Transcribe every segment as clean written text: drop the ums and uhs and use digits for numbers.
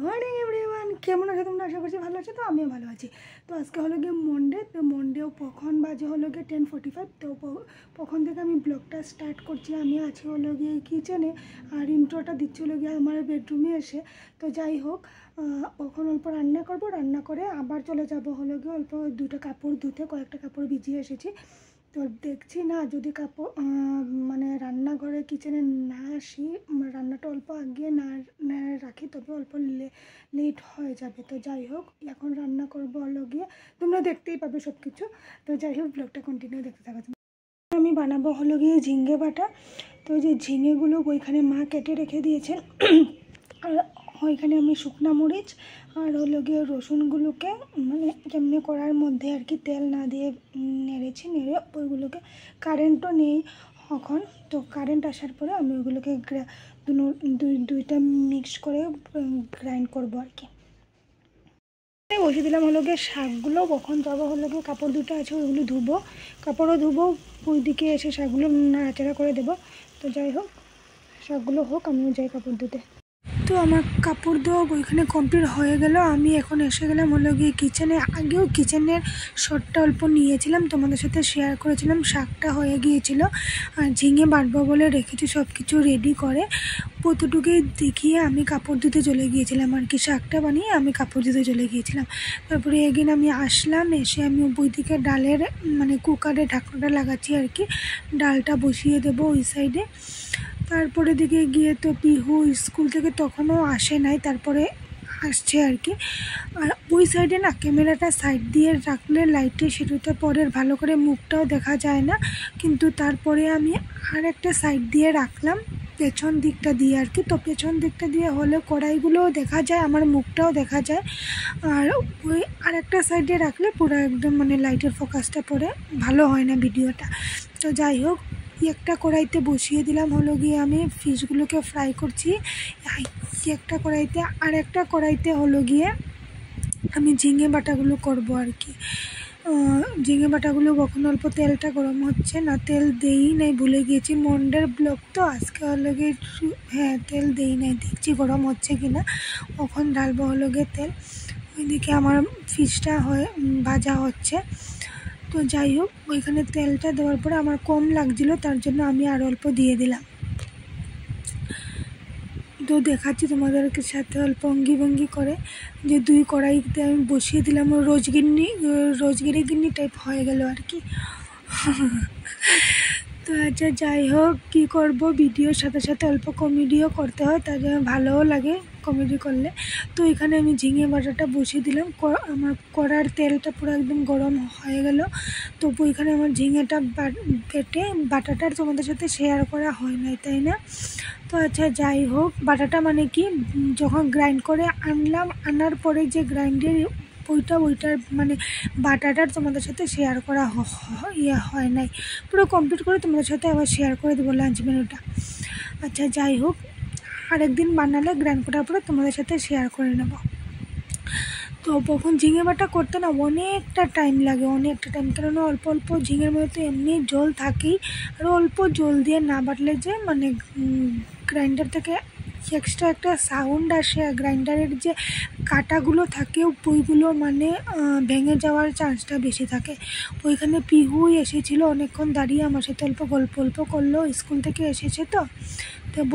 Morning everyone, কেমন আছো তোমরা? আশা করছি ভালো আছো। তো আমিও ভালো আছি। তো আজকে হলো গিয়ে মন্ডে। তো মন্ডেও কখন বাজে হলো গিয়ে 10:45। তো কখন থেকে আমি ব্লগটা স্টার্ট করছি। আমি আছি হলো গিয়ে কিচেনে, আর ইন্ট্রোটা দিচ্ছি হলো গিয়ে আমার বেডরুমে এসে। তো যাই হোক, কখন অল্প রান্না করব, রান্না করে আবার চলে যাব হলো গিয়ে অল্প দুটো কাপড় ধুতে। কয়েকটা কাপড় ভিজিয়ে এসেছি। তো দেখছি না, যদি কাপড় মানে রান্নাঘরে কিচেনে না আসি, রান্নাটা অল্প আগে না রাখি, তবে অল্প লেট হয়ে যাবে। তো যাই হোক, এখন রান্না করবো হলো গিয়ে, তোমরা দেখতেই পাবে সব কিছু। তো যাই হোক, ব্লগটা কন্টিনিউ দেখতে থাকো। আমি বানাবো হলো গিয়ে ঝিঙে বাটা। তো যে ঝিঙেগুলো ওইখানে মা কেটে রেখে দিয়েছে, আর ওইখানে আমি শুকনা মরিচ আর হলো গিয়ে রসুনগুলোকে মানে যেমনি করার মধ্যে আর কি তেল না দিয়ে নেড়েছি। নেড়ে ওইগুলোকে, কারেন্টও নেই এখন, তো কারেন্ট আসার পরে আমি ওইগুলোকে দুইটা মিক্স করে গ্রাইন্ড করবো আর কি। বসে দিলাম হলো গিয়ে শাকগুলো। কখন যাবো হলো গিয়ে, কাপড় দুটো আছে ওইগুলো ধুবো, কাপড়ও ধুবো, ওই দিকে এসে শাকগুলো নাড়াচাড়া করে দেবো। তো যাই হোক, শাকগুলো হোক, আমিও যাই কাপড় ধুতে। তো আমার কাপড় ধোয়া ওইখানে কমপ্লিট হয়ে গেল। আমি এখন এসে গেলাম হলো গিয়ে কিচেনে। আগেও কিচেনের শটটা অল্প নিয়েছিলাম, তোমাদের সাথে শেয়ার করেছিলাম। শাকটা হয়ে গিয়েছিল, আর ঝিঙে বাটবো বলে রেখেছি সব কিছু রেডি করে। কতটুকুই দেখিয়ে আমি কাপড় ধুতে চলে গিয়েছিলাম আর কি। শাকটা বানিয়ে আমি কাপড় ধুতে চলে গিয়েছিলাম। তারপরে এগিন আমি আসলাম, এসে আমি ওই দিকে ডালের মানে কুকারে ঢাকনাটা লাগাচ্ছি আর কি। ডালটা বসিয়ে দেবো ওই সাইডে। তারপরে দিকে গিয়ে তো পিহু স্কুল থেকে তখনও আসে নাই, তারপরে আসছে আর কি। আর ওই সাইডে না, ক্যামেরাটা সাইড দিয়ে রাখলে লাইটে সেটাতে পরে ভালো করে মুখটাও দেখা যায় না, কিন্তু তারপরে আমি আর একটা সাইড দিয়ে রাখলাম, পেছন দিকটা দিয়ে আর কি। তো পেছন দিকটা দিয়ে হলে কড়াইগুলোও দেখা যায়, আমার মুখটাও দেখা যায়। আর ওই আর একটা সাইডে রাখলে পুরো একদম মানে লাইটের ফোকাসটা পড়ে ভালো হয় না ভিডিওটা। তো যাই হোক, একটা কড়াইতে বসিয়ে দিলাম হলো গিয়ে আমি ফিশগুলোকে ফ্রাই করছি একটা কড়াইতে। আর একটা কড়াইতে হলো গিয়ে আমি ঝিঙে বাটাগুলো করবো আর কি। ঝিঙে বাটাগুলো কখন অল্প তেলটা গরম হচ্ছে না, তেল দেই নাই, ভুলে গিয়েছি। মন্ডের ব্লগ তো আজকে হলো গিয়ে, হ্যাঁ তেল দেই নাই, দেখছি গরম হচ্ছে কিনা, কখন ঢালবো হলো গিয়ে তেল। ওইদিকে আমার ফিশটা ভাজা হচ্ছে। তো যাই হোক, ওইখানে তেলটা দেওয়ার পরে আমার কম লাগছিলো, তার জন্য আমি আর অল্প দিয়ে দিলাম। তো দেখাচ্ছি তোমাদেরকে সাথে অল্প অঙ্গি করে, যে দুই কড়াইতে আমি বসিয়ে দিলাম। রোজগিরি গিন্নি টাইপ হয়ে গেল আর কি। তো আচ্ছা, যাই হোক, কী করবো, ভিডিওর সাথে সাথে অল্প কমেডিও করতে হয়, তার জন্য ভালোও লাগে কমেডি করলে। তো এখানে আমি ঝিঙে বাটাটা বসিয়ে দিলাম। আমার কড়ার তেলটা পুরো একদম গরম হয়ে গেল। তবু এখানে আমার ঝিঙেটা বেটে বাটাটা তোমাদের সাথে শেয়ার করা হয় নাই, তাই না? তো আচ্ছা, যাই হোক, বাটাটা মানে কি, যখন গ্রাইন্ড করে আনলাম, আনার পরে যে গ্রাইন্ডের ওইটার মানে বাটাটার তোমাদের সাথে শেয়ার করা হয় নাই। পুরো কমপ্লিট করে তোমাদের সাথে আবার শেয়ার করে দেবো লাঞ্চ মেনুটা। আচ্ছা, যাই হোক, আরেকদিন বানালে গ্রাইন্ড করার পরে তোমাদের সাথে শেয়ার করে নেব। তো কখন ঝিঙে বাটা করতে না অনেকটা টাইম লাগে, কেননা অল্প অল্প ঝিঙের মধ্যে তো এমনি জল থাকেই, আর অল্প জল দিয়ে না বাটলে যে মানে গ্রাইন্ডার থেকে এক্সট্রা একটা সাউন্ড আসে, গ্রাইন্ডারের যে কাটাগুলো থাকে ওইগুলো মানে ভেঙে যাওয়ার চান্সটা বেশি থাকে। ওইখানে পিহু এসেছিলো, অনেকক্ষণ দাঁড়িয়ে আমার সাথে অল্প গল্প করলো, স্কুল থেকে এসেছে। তো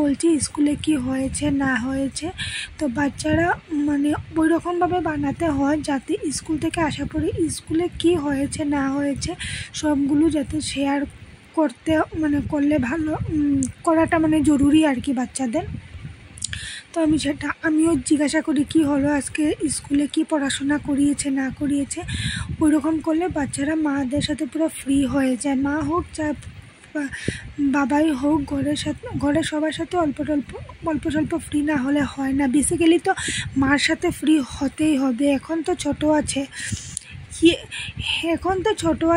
বলছি স্কুলে কি হয়েছে না হয়েছে। তো বাচ্চারা মানে ওই রকমভাবে বানাতে হয় যাতে স্কুল থেকে আসার পরে স্কুলে কি হয়েছে না হয়েছে সবগুলো যাতে শেয়ার করলে ভালো, করাটা মানে জরুরি আর কি বাচ্চাদের। তো আমিও জিজ্ঞাসা করি কি হলো আজকে স্কুলে, কি পড়াশোনা করিয়েছে না করিয়েছে। ওই রকম করলে বাচ্চারা মাদের সাথে পুরো ফ্রি হয়ে যায়, মা হোক চাই বাবাই হোক, ঘরে সবার সাথে অল্প স্বল্প ফ্রি না হলে হয় না। বেসিক্যালি তো মার সাথে ফ্রি হতেই হবে। এখন তো ছোট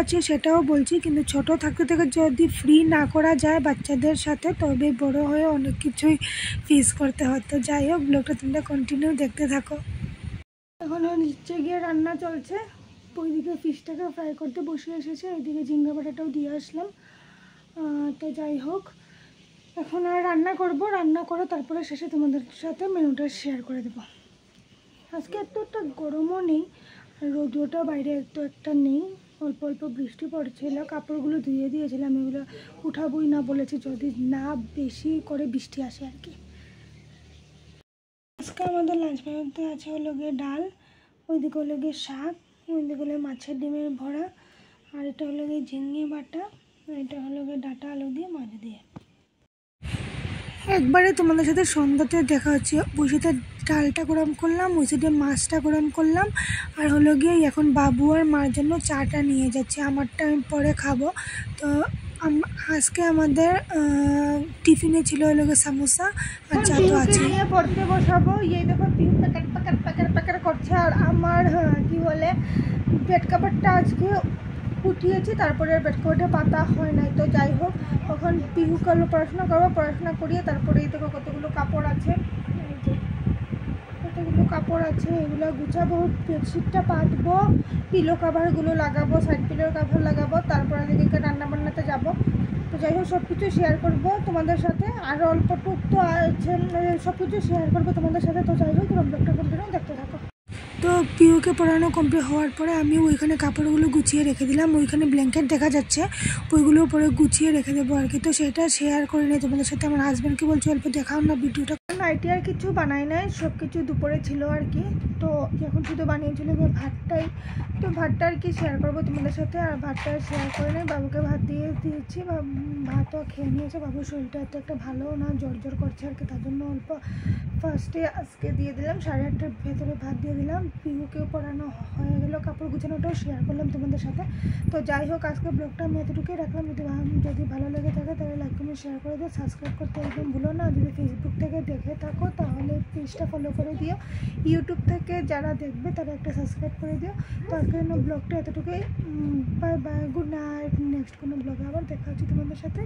আছে সেটাও বলছি, কিন্তু ছোট থাকতে থেকে যদি ফ্রি না করা যায় বাচ্চাদের সাথে, তবে বড় হয়ে অনেক কিছুই ফেস করতে হয়। তো যাই হোক, ব্লগটা তোমরা কন্টিনিউ দেখতে থাকো। এখনও নিচে গিয়ে রান্না চলছে, ওইদিকে ফিশটাকে ফ্রাই করতে বসে এসেছে, এইদিকে ঝিঙ্গা বাটাটাও দিয়ে আসলাম। তো যাই হোক, এখন আর রান্না করব, রান্না করে তারপরে শেষে তোমাদের সাথে মেনুটা শেয়ার করে দেবো। আজকে একটা গরমও নেই, আর রোদ্রটা বাইরে একটা নেই, অল্প অল্প বৃষ্টি পড়ছিল। কাপড়গুলো ধুয়ে দিয়েছিলাম, এগুলো উঠাবই না বলেছি যদি না বেশি করে বৃষ্টি আসে আর কি। আজকে আমাদের লাঞ্চ মেনুতে আছে হলো গিয়ে ডাল, ওইদিকে হলো গিয়ে শাক, ওইদিকে হলো মাছের ডিমের ভরা, আর এটা হলো গিয়ে ঝিঙে বাটা, আর এটা হলো গিয়ে ডাঁটা আলু দিয়ে মাছ দিয়ে। একবারে তোমাদের সাথে সন্ধ্যাতে দেখা হচ্ছে। ওই সাথে ডালটা গরম করলাম, ওই সাথে মাছটা গরম করলাম, আর হলো গিয়ে এখন বাবু আর মার জন্য চাটা নিয়ে যাচ্ছি, আমারটা আমি পরে খাবো। তো আজকে আমাদের টিফিনে ছিল হলো গিয়ে সামোসা আর চা তো আছে। পড়তে বসাবো, এই দেখো Piu packet packet packet packet করছে, আর আমার কি বলে বেড কাভারটা আজকে উঠিয়েছি, তারপরে বেড কাভারটা পাতা হয় নাই। তো যাই হোক, এখন পিহু কালো পড়াশোনা করবো, পড়াশোনা করিয়ে তারপরে এই দেখো কতগুলো কাপড় আছে, কতগুলো কাপড় আছে, এগুলো গুছাবো, বেডশিটটা পাতবো, পিলো কাভারগুলো লাগাবো, সাইড পিলোর কাভার লাগাবো, তারপরে এদিকে রান্না বান্নাতে যাবো। তো যাই হোক সব কিছু শেয়ার করবো তোমাদের সাথে, আর অল্প টুক তো আছে, সব কিছু শেয়ার করবো তোমাদের সাথে। তো যাই হোক তোমরা ব্লগটা কন্টিনিউ দেখতে থাকো। তো পিউকে পড়ানো কমপ্লিট হওয়ার পরে আমি ওইখানে কাপড়গুলো গুছিয়ে রেখে দিলাম, ওইখানে ব্ল্যাঙ্কেট দেখা যাচ্ছে, ওইগুলো পরে গুছিয়ে রেখে দেবো আর কি। তো সেটা শেয়ার করে নিই তোমাদের সাথে। আমার হাজব্যান্ডকে বলছি অল্প দেখাও না ভিডিওটা। নাইটি আর কিছু বানাই নাই, সব কিছু দুপুরে ছিল আর কি। তো এখন শুধু বানিয়েছিল যে ভাতটাই, তো ভাতটা আর কি শেয়ার করবো তোমাদের সাথে। আর ভাতটা শেয়ার করে নেই, বাবুকে ভাত দিয়ে দিয়েছি, ভাতও খেয়ে নিয়েছে। বাবুর শরীরটা এত একটা ভালো না, জ্বর জ্বর করছে আর কি, তার জন্য অল্প ফার্স্টে আজকে দিয়ে দিলাম, 8:30টার ভেতরে ভাত দিয়ে দিলাম। পিহুকেও পড়ানো হয়ে গেল, কাপড় গুছানোটাও শেয়ার করলাম তোমাদের সাথে। তো যাই হোক আজকে ব্লগটা আমি এতটুকুই রাখলাম। যদি ভালো লেগে থাকে তাহলে লাইক কমেন্ট শেয়ার করে দিও, সাবস্ক্রাইব করতে একদম ভুলো না। যদি ফেসবুক থেকে দেখে থাকো তাহলে পেজটা ফলো করে দিও, ইউটিউব থেকে যারা দেখবে তারা একটা সাবস্ক্রাইব করে দিও। তো আজকের ব্লগটা এতটুকুই, bye bye, good night. Next কোনো ব্লগে আবার দেখা হচ্ছে তোমাদের সাথে।